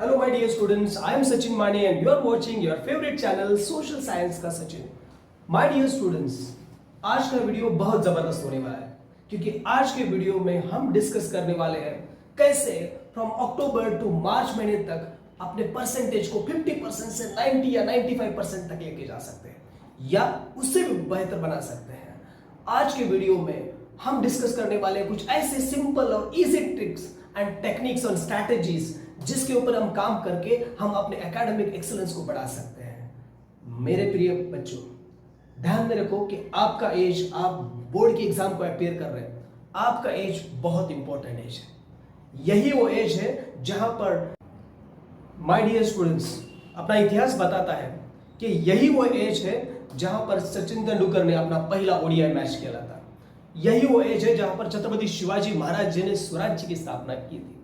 Hello my dear students, I am Sachin Mani and you are watching your favorite channel Social Science का Sachin. My dear students, आज का video बहुत जबरदस्त होने वाला है क्योंकि आज के वीडियो में हम डिस्कस करने वाले हैं कैसे फ्रॉम अक्टूबर टू मार्च महीने तक अपने परसेंटेज को 50% से 90 या 95% तक लेके जा सकते हैं या उससे भी बेहतर बना सकते हैं। आज के वीडियो में हम डिस्कस करने वाले हैं कुछ ऐसे सिंपल और इजी ट्रिक्स एंड टेक्निक्स और स्ट्रैटेजीज जिसके ऊपर हम काम करके हम अपने एकेडमिक एक्सीलेंस को बढ़ा सकते हैं। मेरे प्रिय बच्चों, ध्यान में रखो कि आपका एज, आप बोर्ड की एग्जाम को अपेयर कर रहे हैं, आपका एज बहुत इंपॉर्टेंट एज है। यही वो एज है जहां पर माय डियर स्टूडेंट्स अपना इतिहास बताता है कि यही वो एज है जहां पर सचिन तेंदुलकर ने अपना पहला ओडीआई मैच खेला था। यही वो एज है जहां पर छत्रपति शिवाजी महाराज जी ने स्वराज्य की स्थापना की थी।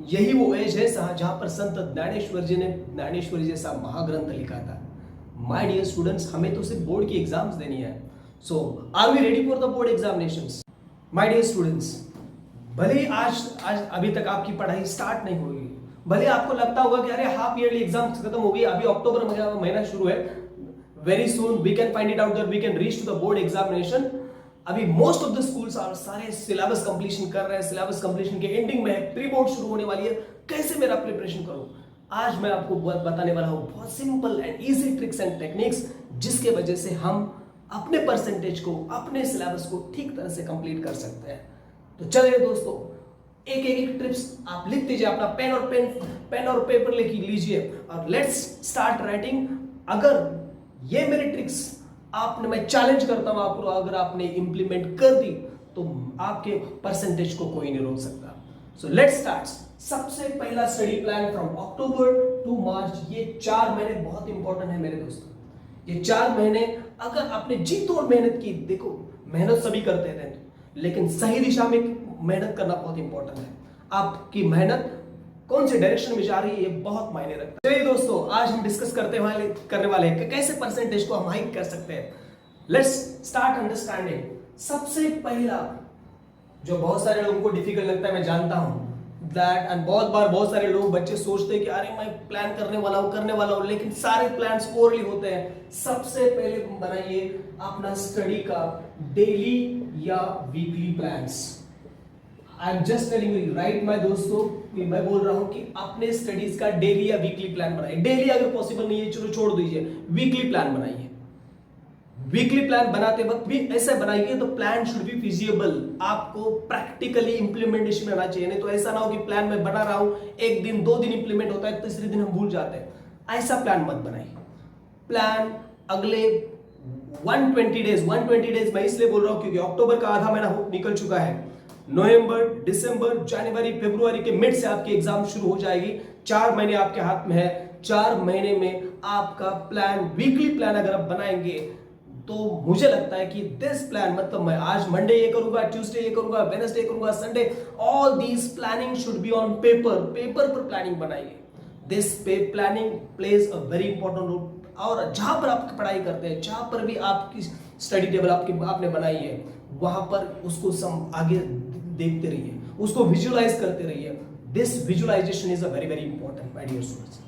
यही वो एज है जहां पर संत ज्ञानेश्वर जी ने ज्ञानेश्वरी जैसा महाग्रंथ लिखा था। माय डियर स्टूडेंट्स, हमें तो सिर्फ बोर्ड की एग्जाम्स देनी है। So are we ready for the board examinations? My dear students, भले ही आज अभी तक आपकी पढ़ाई स्टार्ट नहीं हुई, भले आपको लगता होगा कि अरे हाफ ईयरली एग्जाम खत्म हो गई, अभी अक्टूबर महीना शुरू है, very soon we can find it out that we can reach to the board examination. अभी most of the schools are सारे सिलेबस कंप्लीशन कर रहे हैं, सिलेबस कंप्लीशन के एंडिंग में है, प्री बोर्ड शुरू होने वाली है। कैसे मेरा प्रिपरेशन करूं? आज मैं आपको बताने वाला हूं बहुत simple and easy tricks and techniques जिसके वजह से हम अपने परसेंटेज को, अपने सिलेबस को ठीक तरह से कंप्लीट कर सकते हैं। तो चलिए दोस्तों, एक एक ट्रिप्स आप लिख दीजिए, अपना पेन और पेपर लेके लीजिए और लेट्स स्टार्ट राइटिंग। अगर ये मेरे ट्रिक्स मैं चैलेंज करता हूं आपको, अगर आपने इंप्लीमेंट कर दी तो आपके परसेंटेज को कोई नहीं रोक सकता। So let's start. सबसे पहला study plan from October to March, ये 4 महीने बहुत इंपॉर्टेंट है मेरे दोस्तों। ये 4 महीने अगर आपने जी तोड़ मेहनत की, देखो मेहनत सभी करते हैं लेकिन सही दिशा में मेहनत करना बहुत इंपॉर्टेंट है। आपकी मेहनत कौन से डायरेक्शन में जा रही है ये बहुत मायने रखता है। चलिए दोस्तों, आज हम डिस्कस करने वाले हैं कि कैसे परसेंटेज को हम हाइक कर सकते हैं। Let's start understanding. सबसे पहला जो बहुत सारे लोगों को डिफिकल्ट लगता है, मैं जानता हूं दैट, एंड बहुत सारे लोग बच्चे सोचते हैं कि अरे मैं प्लान करने वाला हूं, लेकिन सारे प्लान्स पोरली होते हैं। सबसे पहले बनाइए अपना स्टडी का डेली या weekly plans. I am just telling you right my दोस्तों, मैं बोल रहा हूं कि अपने स्टडीज का डेली या वीकली प्लान बनाइए। डेली अगर पॉसिबल नहीं है चलो छोड़ दीजिए, वीकली प्लान बनाइए। वीकली प्लान बनाते वक्त भी ऐसा बनाइए तो प्लान शुड बी फिजिबल, आपको प्रैक्टिकली इंप्लीमेंटेशन में आना चाहिए। नहीं तो ऐसा ना हो कि प्लान में बना रहा हूं, एक दिन 2 दिन इंप्लीमेंट होता है, तीसरे दिन हम भूल जाते हैं। ऐसा प्लान मत बनाइए। प्लान अगले 120 डेज मैं इसलिए बोल रहा हूं क्योंकि अक्टूबर का आधा महीना निकल चुका है। नवंबर, दिसंबर, जनवरी, फरवरी के मिड से आपकी एग्जाम शुरू हो जाएगी। 4 महीने आपके हाथ में है। 4 महीने में आपका प्लान, वीकली प्लान अगर आप बनाएंगे तो मुझे लगता है कि दिस प्लान, मतलब मैं आज मंडे ये करूंगा, ट्यूसडे ये करूंगा, वेडनेसडे करूंगा, Sunday, all these planning should be on paper. Paper पर प्लानिंग बनाइए। This planning plays a very important role. और जहां पर आप पढ़ाई करते हैं, जहां पर भी आपकी स्टडी टेबल आपने बनाई है, वहां पर उसको आगे देखते रहिए, उसको विजुअलाइज करते रहिए। This visualization is a very very important my dear students.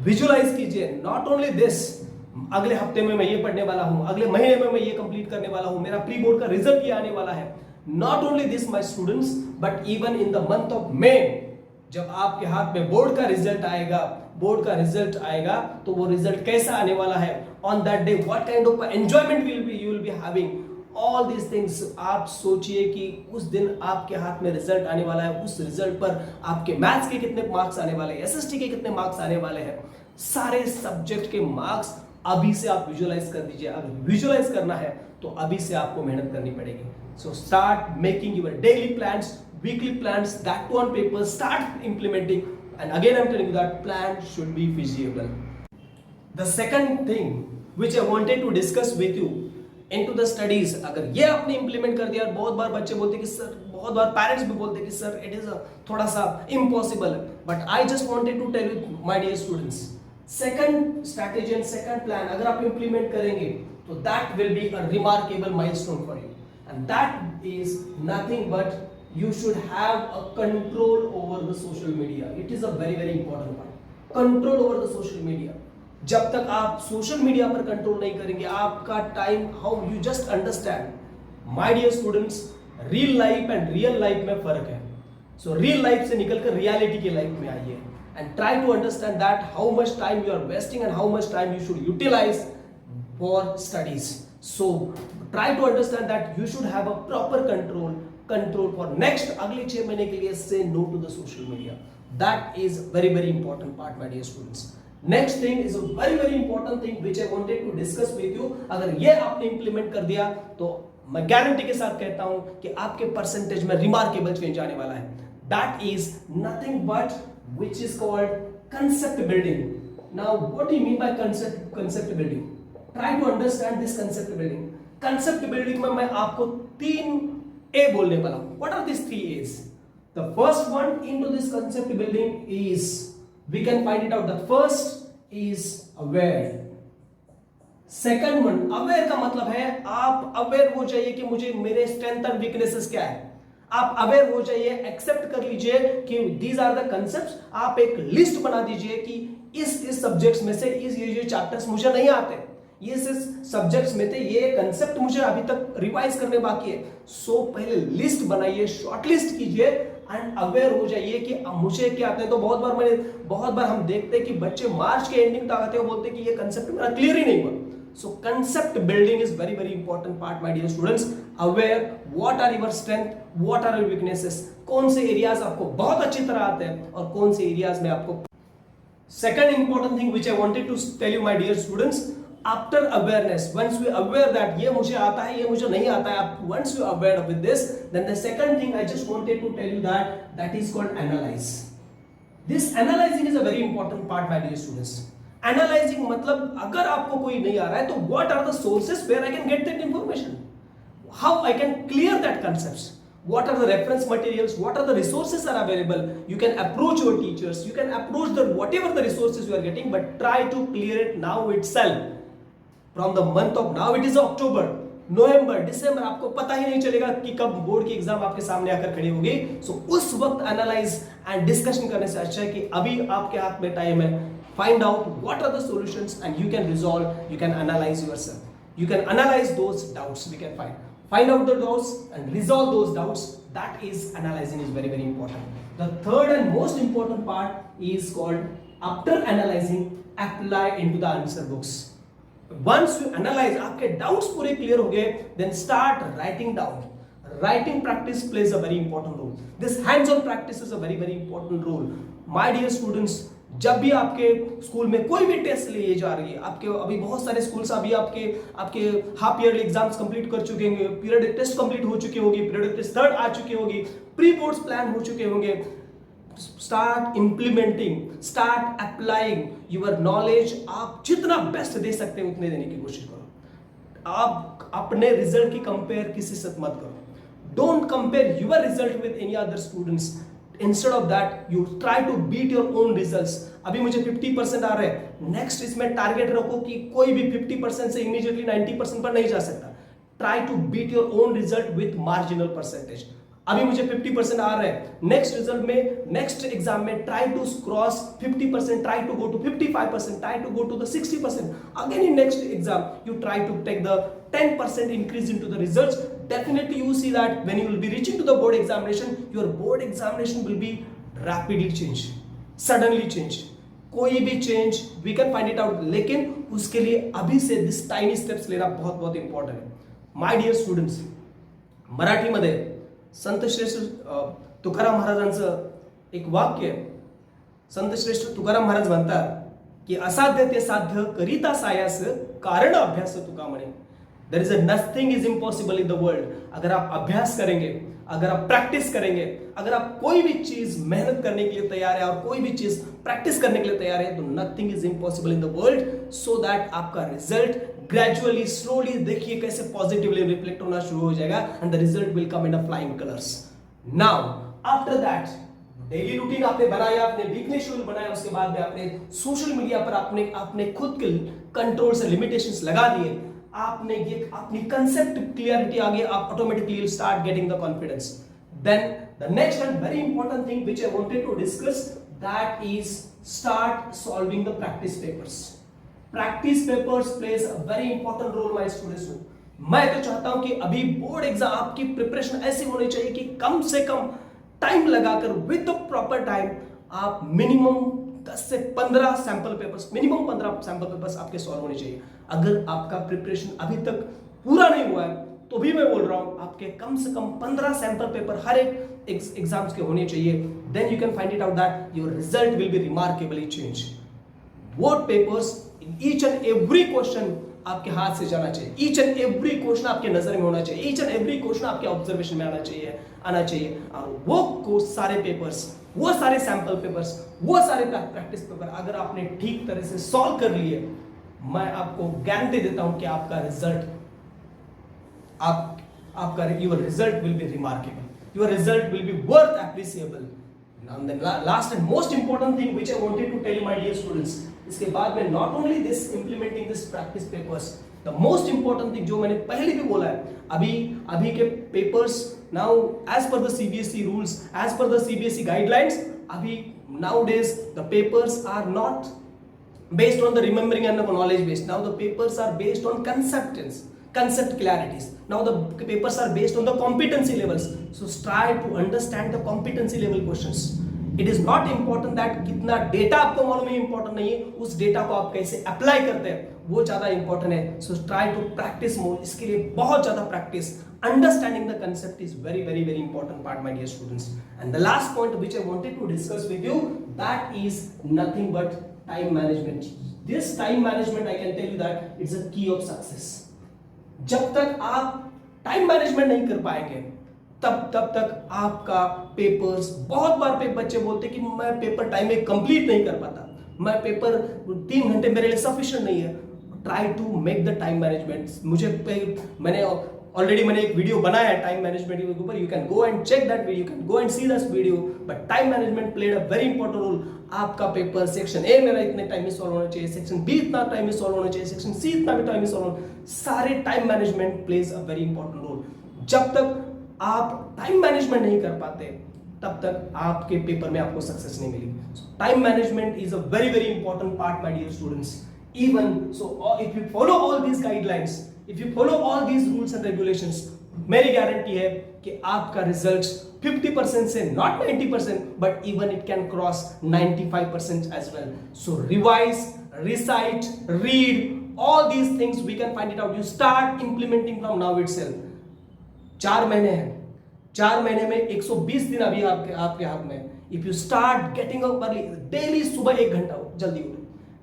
Visualize कीजिए, नॉट ओनली दिस, अगले हफ्ते में मैं ये पढ़ने वाला हूं, अगले महीने में मैं ये कंप्लीट करने वाला हूं, मेरा प्री बोर्ड का रिजल्ट ये आने वाला है। Not only this my students, but even in the month of May, जब आपके हाथ में बोर्ड का रिजल्ट आएगा तो वो रिजल्ट कैसा आने वाला है, on that day what kind of enjoyment you will be having, all these things आप सोचिए कि उस दिन आपके हाथ में रिजल्ट आने वाला है, उस रिजल्ट पर आपके मैथ्स के कितने मार्क्स आने वाले हैं, एसएसटी के कितने मार्क्स आने वाले हैं, सारे सब्जेक्ट के मार्क्स अभी से आप विजुअलाइज कर दीजिए। अगर विजुअलाइज करना है तो अभी से आपको मेहनत करनी पड़ेगी। So start making your daily plans, weekly plans, that too on paper, start implementing, and again I am telling you that plan should be feasible. The second thing which I wanted to discuss with you into the studies, अगर ये आपने implement कर दिया, बहुत बार बच्चे बोलते कि sir, बहुत बार पेरेंट्स भी बोलते कि सर इट इज थोड़ा सा impossible, but I just wanted to tell you my dear students, second strategy and second plan अगर आप इंप्लीमेंट करेंगे तो that will be a remarkable milestone for you, and that is nothing but you should have a control over the social media. It is a very very important one. Control over the social media. जब तक आप social media पर control नहीं करेंगे, आपका time, how you just understand my dear students, real life and real life में फर्क है। सो रियल लाइफ से निकलकर रियलिटी की लाइफ में आइए and try to understand that how much time you are wasting and how much time you should utilize for studies. So try to understand that you should have a proper control for next अगले 6 महीने के लिए। Say no to the social media, that is very important part my dear students. Next thing is a very important thing which I wanted to discuss with you. अगर ये आपने implement कर दिया तो मैं गारंटी के साथ कहता हूं कि आपके परसेंटेज में रिमार्केबल चेंज आने वाला है। That is nothing but which is called concept building. Now what do you mean by concept building? Try to understand this concept building. Concept building में मैं आपको 3 ए बोलने वाला हूं। What are this 3 A's? The first one into this concept building is, we can find it out. The first is aware. Second one, aware का मतलब है आप अवेयर हो जाइए कि मुझे मेरे स्ट्रेंथ एंड वीकनेसेस क्या है। आप अवेयर हो जाइए, एक्सेप्ट कर लीजिए कि दीज आर द कंसेप्ट्स। आप एक लिस्ट बना दीजिए कि इस सब्जेक्ट्स में से ये चैप्टर्स मुझे नहीं आते, ये सब्जेक्ट्स में थे, ये कंसेप्ट मुझे अभी तक रिवाइज करने बाकी है। सो पहले लिस्ट बनाइए, शॉर्टलिस्ट कीजिए एंड अवेयर हो जाइए कि मुझे क्या आते हैं। तो बहुत बार हम देखते हैं कि बच्चे मार्च के एंडिंग तक आते हैं, बोलते हैं कि ये कंसेप्ट मेरा क्लियर ही नहीं हुआ। So concept building is very important part my dear students. Aware what are your strength, what are your weaknesses, कौन से एरियाज आपको बहुत अच्छी तरह आते हैं और कौन से एरियाज में आपको। Second important thing which I wanted to tell you my dear students, after awareness, once we aware that ये मुझे आता है, ये मुझे नहीं आता है, once you aware with this, then the second thing I just wanted to tell you that is called analyze. This analyzing is a very important part my dear students. Analyzing मतलब अगर आपको कोई नहीं आ रहा है तो what are the sources where I can get that information, how I can clear that concepts, what are the reference materials, what are the resources are available. You can approach your teachers, you can approach the whatever the resources you are getting, but try to clear it now itself. From the month of now, it is October, November, December, आपको पता ही नहीं चलेगा कि कब board की exam आपके सामने आकर खड़ी होगी। सो उस वक्त एनालाइज एंड डिस्कशन करने से अच्छा है कि अभी आपके हाथ में टाइम है। Find out what are the solutions and you can resolve, you can analyze yourself, you can analyze those doubts. We can find out the doubts and resolve those doubts. That is analyzing is very important. The third and most important part is called after analyzing, apply into the answer books. Once you analyze, आपके doubts पूरे clear हो गए, then start writing down. Writing practice plays a very important role. This hands-on practice is a very important role. My dear students, जब भी आपके school में कोई भी टेस्ट लिए जा रही है, आपके अभी बहुत सारे स्कूल्स अभी आपके हाफ ईयरली एग्जाम्स कंप्लीट कर चुके होंगे, पीरियडिक टेस्ट कंप्लीट हो चुके होगी, पीरियडिक टेस्ट थर्ड आ चुकी होगी, प्री बोर्ड्स प्लान हो चुके होंगे। Start implementing, start applying your knowledge. आप जितना बेस्ट दे सकते हैं उतने देने की कोशिश करो। आप अपने रिजल्ट की कंपेयर किसी से मत करो। Don't compare your result with any other students. Instead of that you try to beat your own results. अभी मुझे 50% आ रहे हैं, नेक्स्ट इसमें टारगेट रखो कि कोई भी 50% से इमीडिएटली 90% पर नहीं जा सकता। Try to beat your own result with marginal percentage. अभी मुझे 50% आ रहे हैं, नेक्स्ट रिजल्ट में, नेक्स्ट एग्जाम में try to cross 50%, try to go to 55%, try to go to the 60%. Again in next exam you try to take the 10% increase into the results. Definitely you see that when you will be reaching to the board examination, your board examination will be rapidly changed, suddenly changed. कोई भी change we can find it out, लेकिन उसके लिए अभी से this tiny steps लेना बहुत बहुत इंपॉर्टंट है. माय डियर स्टुडंट्स, मराठीमध्ये संत श्रेष्ठ तुकाराम महाराजांचं एक वाक्य आहे. संत श्रेष्ठ तुकाराम महाराज म्हणतात की असाध्य ते साध्य करिता सायास कारण अभ्यास तुका म्हणे. There is nothing is impossible in the world. अगर आप अभ्यास करेंगे, अगर आप प्रैक्टिस करेंगे, अगर आप कोई भी चीज मेहनत करने के लिए तैयार है और कोई भी चीज प्रैक्टिस करने के लिए तैयार है, तो nothing is impossible in the world. So that आपका रिजल्ट ग्रेजुअली स्लोली देखिए कैसे पॉजिटिवली रिफ्लेक्ट होना शुरू हो जाएगा and the result will come in a flying colours. Now after that daily routine आपने बनाया, आपने वीकली शेड्यूल बनाया, उसके बाद में आपने सोशल मीडिया पर आपने खुद के कंट्रोल से लिमिटेशंस लगा दिए, आपने ये अपनी कंसेप्ट क्लियरिटी आ गई, आप automatically will start getting the confidence. Then the next and very important thing which I wanted to discuss, that is start solving the practice papers. Practice papers plays a very important role my students. मैं तो चाहता हूं कि अभी board exam आपकी preparation ऐसी होनी चाहिए कि कम से कम टाइम लगाकर विद द प्रॉपर टाइम आप मिनिमम 10 से 15 sample papers, minimum 15 sample papers आपके सॉल्व होने चाहिए. अगर आपका प्रिपरेशन अभी तक पूरा नहीं हुआ है तो भी मैं बोल रहा हूं आपके कम से कम 15 सैंपल पेपर हर एक एग्जाम्स के होने चाहिए. Then you can find it out that your result will be remarkably change. Board papers in each and every question आपके हाथ से जाना चाहिए. ईच एंड एवरी क्वेश्चन आपके नजर में होना चाहिए. ईच एंड एवरी क्वेश्चन आपके ऑब्जर्वेशन में आना चाहिए. और वो सारे पेपर्स, वो सारे सैंपल पेपर्स, वो सारे प्रैक्टिस पेपर अगर आपने ठीक तरह से सॉल्व कर लिए, मैं आपको गारंटी देता हूं कि आपका रिजल्ट, आपका your result will be remarkable. Your result will be worth appreciable. Now the last and most important thing which I wanted to tell you my dear students, इसके बाद में not only this implementing this practice papers, the most important thing जो मैंने पहले भी बोला है, अभी के papers now as per the CBSE rules, as per the CBSE guidelines, अभी nowadays the papers are not based on the remembering and the knowledge based. Now the papers are based on concept clarities. Now the papers are based on the competency levels. So try to understand the competency level questions. It is not important that कितना data आपको मालूम है, important नहीं है, उस data को आप कैसे अप्लाई करते हैं वो ज्यादा इंपॉर्टेंट है. So try to practice more. इसके लिए बहुत ज्यादा practice, understanding the concept is very very very important part my dear students. And the last point which I wanted to discuss with you, that is nothing but time management. This time management I can tell you that it's a key of success. जब तक आप time management नहीं कर पाएंगे तब तक आपका papers, बहुत बार बच्चे बोलते कि मैं पेपर टाइम में कंप्लीट नहीं कर पाता, मैं पेपर 3 घंटे मेरे लिए सफिशिएंट नहीं है. Try to make the time management. मैंने एक वीडियो बनाया है टाइम मैनेजमेंट के ऊपर. You can go and check that video, you can go and see this video. But time management played a very important role. आपका paper section A मेरा इतने टाइम में सॉल्व होना चाहिए, सेक्शन बी इतना टाइम में सॉल्व होना चाहिए, सेक्शन सी इतना भी टाइम में सॉल्व होना, सारे time management plays a very important role. जब तक आप टाइम मैनेजमेंट नहीं कर पाते तब तक आपके पेपर में आपको सक्सेस नहीं मिलेगी. Time management is a very very important part my dear students. Even so, if you follow all these guidelines, if you follow all these rules and regulations, मेरी गारंटी है कि आपका रिजल्ट 50% से not 90% but even it can cross 95% as well. So revise, recite, read, all these things we can find it out. You start implementing from now itself. 4 महीने हैं, 4 महीने में 120 दिन अभी आपके हाथ में. If you start getting up early, daily सुबह 1 घंटा जल्दी उठो.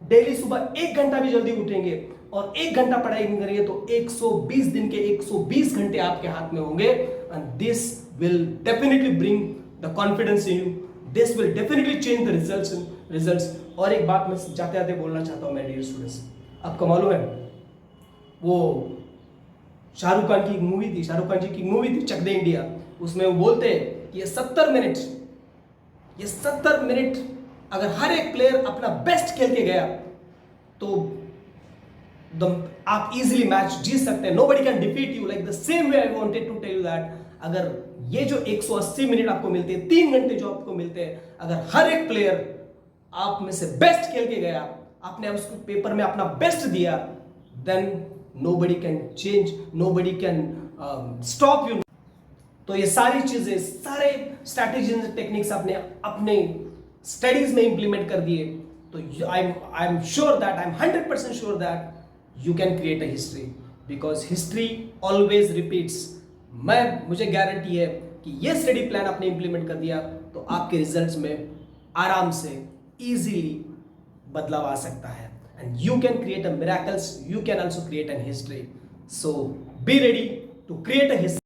डेली सुबह 1 घंटा भी जल्दी उठेंगे और 1 घंटा पढ़ाई नहीं करेंगे तो 120 दिन के 120 घंटे आपके हाथ में होंगे. And this will definitely bring the confidence in you. This will definitely change the results. और एक बात मैं जाते जाते बोलना चाहता हूं मेरे डियर स्टूडेंट्स. आपको मालूम है वो शाहरुख खान जी की मूवी थी चक दे इंडिया. उसमें वो बोलते हैं कि ये 70 मिनट अगर हर एक प्लेयर अपना बेस्ट खेल के गया तो आप इजीली मैच जीत सकते हैं. Nobody can defeat you. Like the same way I wanted to tell you that अगर ये जो 180 मिनट आपको मिलते हैं, 3 घंटे जो आपको मिलते हैं, अगर हर एक प्लेयर आप में से बेस्ट खेल के गया, आपने उसको पेपर में अपना बेस्ट दिया, then nobody can change, nobody can stop you. तो ये सारी चीजें, सारे स्ट्रैटेजीज टेक्निक्स आपने अपने स्टडीज में इंप्लीमेंट कर दिए तो I am sure that, I am 100% sure that you can create a history, because history always repeats. मुझे गारंटी है कि ये स्टडी प्लान आपने इंप्लीमेंट कर दिया तो आपके रिजल्ट्स में आराम से इजीली बदलाव आ सकता है. And you can create a miracles, you can also create an history. So be ready to create a history.